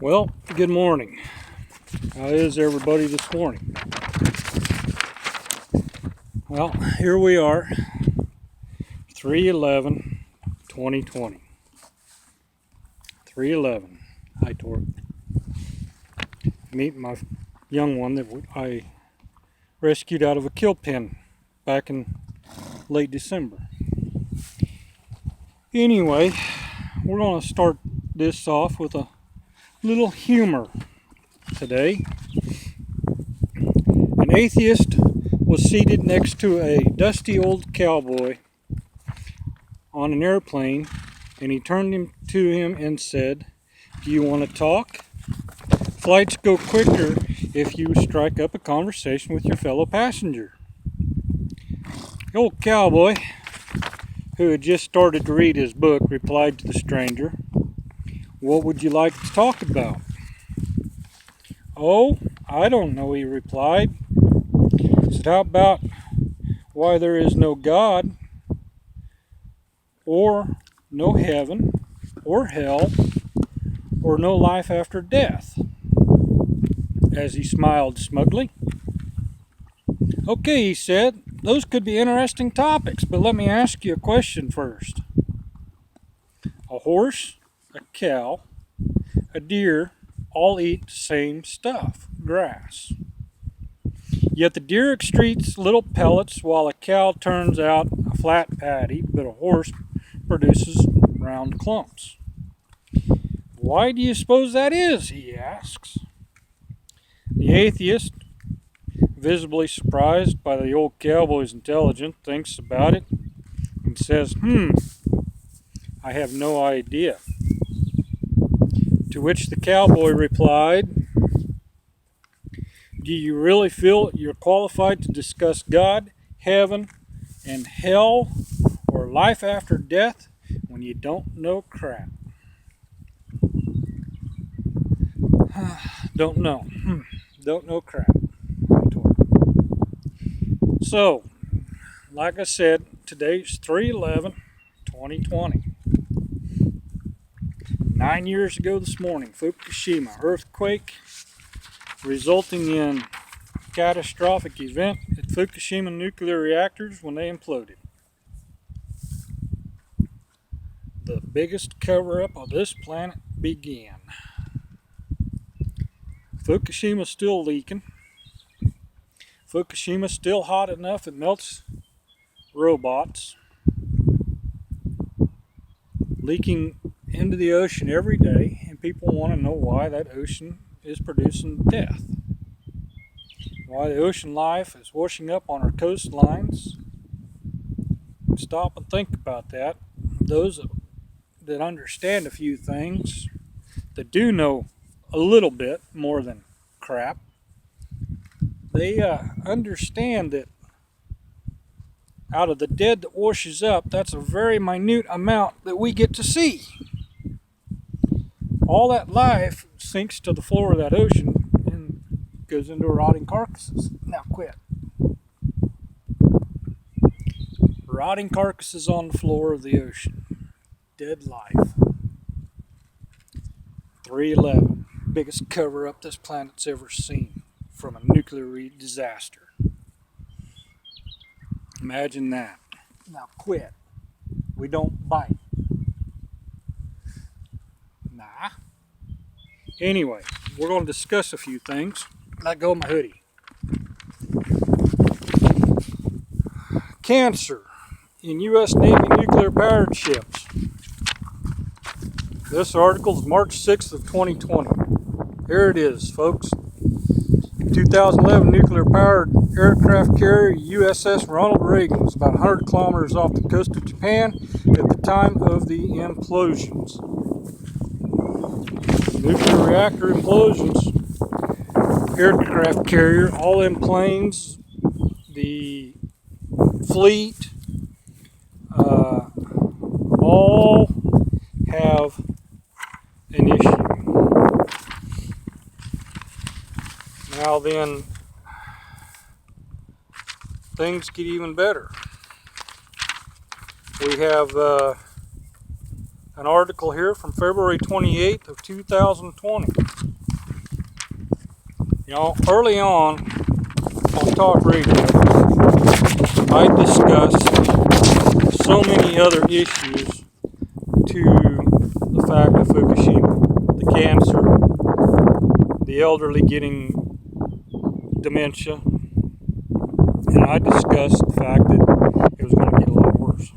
Well, good morning. How is everybody this morning? Well, here we are, 3/11/2020. 3/11. Hi, Torque. Meet my young one that I rescued out of a kill pen back in late December. Anyway, we're going to start this off with a little humor today. An atheist was seated next to a dusty old cowboy on an airplane, and he turned to him and said, "Do you want to talk? Flights go quicker if you strike up a conversation with your fellow passenger." The old cowboy, who had just started to read his book, replied to the stranger, "What would you like to talk about?" "Oh, I don't know," he replied. He said, "How about why there is no God, or no heaven, or hell, or no life after death?" As he smiled smugly. "Okay," he said, "those could be interesting topics, but let me ask you a question first. A horse, a cow, a deer all eat the same stuff, grass. Yet the deer excretes little pellets while a cow turns out a flat patty, but a horse produces round clumps. Why do you suppose that is?" he asks. The atheist, visibly surprised by the old cowboy's intelligence, thinks about it and says, "I have no idea." To which the cowboy replied, "Do you really feel you're qualified to discuss God, heaven, and hell, or life after death when you don't know crap?" Don't know. Don't know crap. So, like I said, today's 3/11/2020. 9 years ago this morning, Fukushima earthquake resulting in catastrophic event at Fukushima nuclear reactors when they imploded. The biggest cover-up of this planet began. Fukushima's still leaking. Fukushima's still hot enough it melts robots. Leaking into the ocean every day, and people want to know why that ocean is producing death. Why the ocean life is washing up on our coastlines. Stop and think about that. Those that understand a few things, that do know a little bit more than crap, they understand that out of the dead that washes up, that's a very minute amount that we get to see. All that life sinks to the floor of that ocean and goes into rotting carcasses. Now quit. Rotting carcasses on the floor of the ocean. Dead life. 3/11. Biggest cover-up this planet's ever seen from a nuclear disaster. Imagine that. Now quit. We don't bite. Nah. Anyway, we're going to discuss a few things. Let go of my hoodie. Cancer in U.S. Navy nuclear-powered ships. This article is March 6th of 2020. Here it is, folks. 2011 nuclear-powered aircraft carrier USS Ronald Reagan was about 100 kilometers off the coast of Japan at the time of the implosions. Nuclear reactor implosions. Aircraft carrier, all them planes, the fleet, all have an issue. Now then, things get even better. We have an article here from February 28th of 2020. You know, early on Talk Radio, I discussed so many other issues to the fact of Fukushima, the cancer, the elderly getting dementia, and I discussed the fact that it was going to get a lot worse.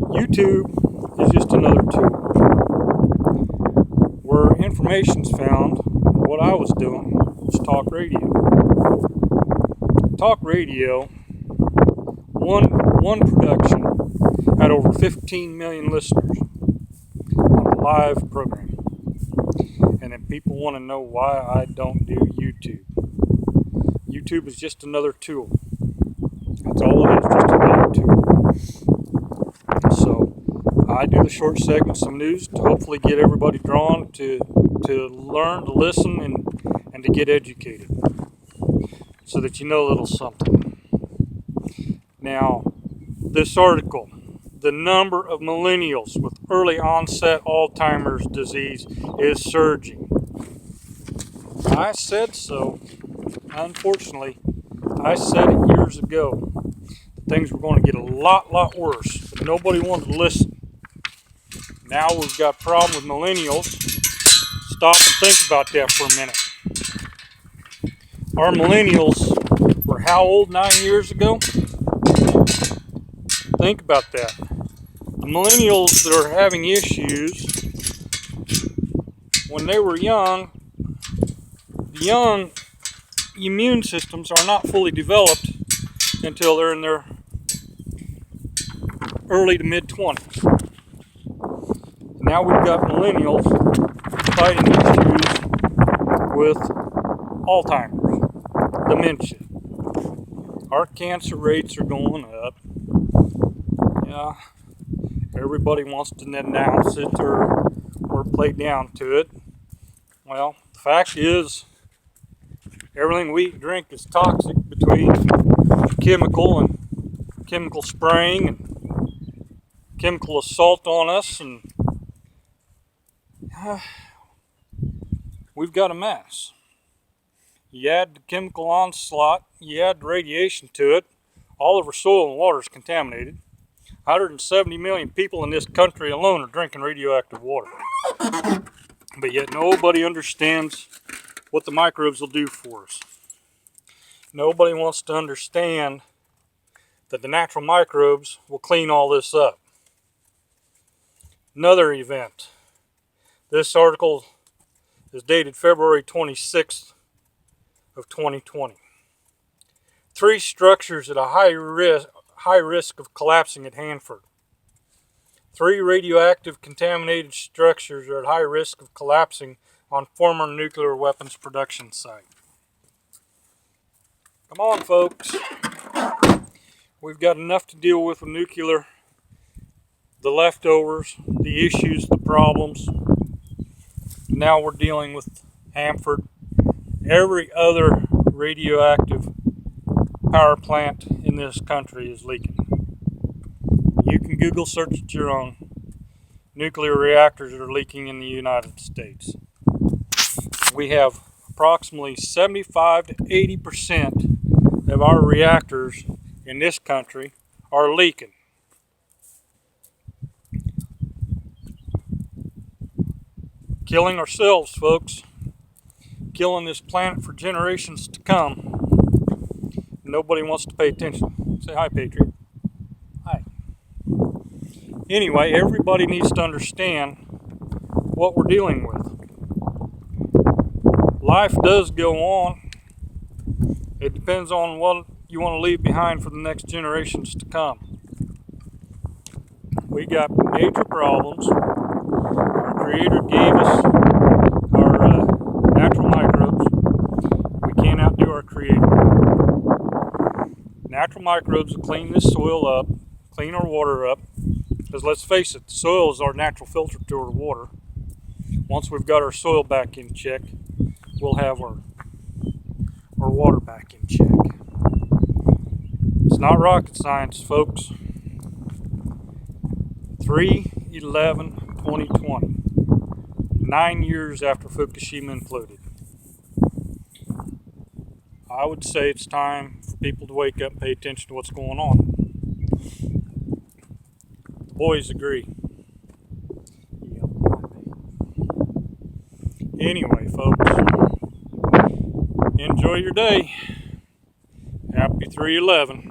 YouTube is just another tool where information's found. What I was doing was talk radio. Talk radio, one production had over 15 million listeners on a live program. And then people want to know why I don't do YouTube. YouTube is just another tool. That's all it is, just another tool. So I do the short segments of news to hopefully get everybody drawn to learn, to listen, and to get educated, so that you know a little something. Now, this article, the number of millennials with early onset Alzheimer's disease is surging. I said so. Unfortunately, I said it years ago. Things were going to get a lot worse, but nobody wanted to listen. Now we've got a problem with millennials. Stop and think about that for a minute. Our millennials were how old 9 years ago? Think about that. The millennials that are having issues, when they were young, the young immune systems are not fully developed until they're in their early to mid-20s. Now we've got millennials fighting issues with Alzheimer's, dementia. Our cancer rates are going up. Yeah, everybody wants to announce it or play down to it. Well, the fact is, everything we eat and drink is toxic, between chemical spraying and chemical assault on us, and we've got a mess. You add the chemical onslaught, you add the radiation to it, all of our soil and water is contaminated. 170 million people in this country alone are drinking radioactive water. But yet nobody understands what the microbes will do for us. Nobody wants to understand that the natural microbes will clean all this up. Another event. This article is dated February 26th of 2020. 3 structures at a high risk of collapsing at Hanford. 3 radioactive contaminated structures are at high risk of collapsing on former nuclear weapons production site. Come on, folks. We've got enough to deal with nuclear, the leftovers, the issues, the problems. Now we're dealing with Hanford. Every other radioactive power plant in this country is leaking. You can Google search it your own. Nuclear reactors are leaking in the United States. We have approximately 75 to 80% of our reactors in this country are leaking. Killing ourselves, folks. Killing this planet for generations to come. Nobody wants to pay attention. Say hi, Patriot. Hi. Anyway, everybody needs to understand what we're dealing with. Life does go on. It depends on what you want to leave behind for the next generations to come. We got major problems. Our Creator gave us our natural microbes. We can't outdo our Creator. Natural microbes will clean this soil up, clean our water up. Because let's face it, the soil is our natural filter to our water. Once we've got our soil back in check, we'll have our water back in check. It's not rocket science, folks. 3 3/11/2020, 9 years after Fukushima imploded. I would say it's time for people to wake up and pay attention to what's going on. The boys agree. Anyway, folks, enjoy your day. Happy 3/11.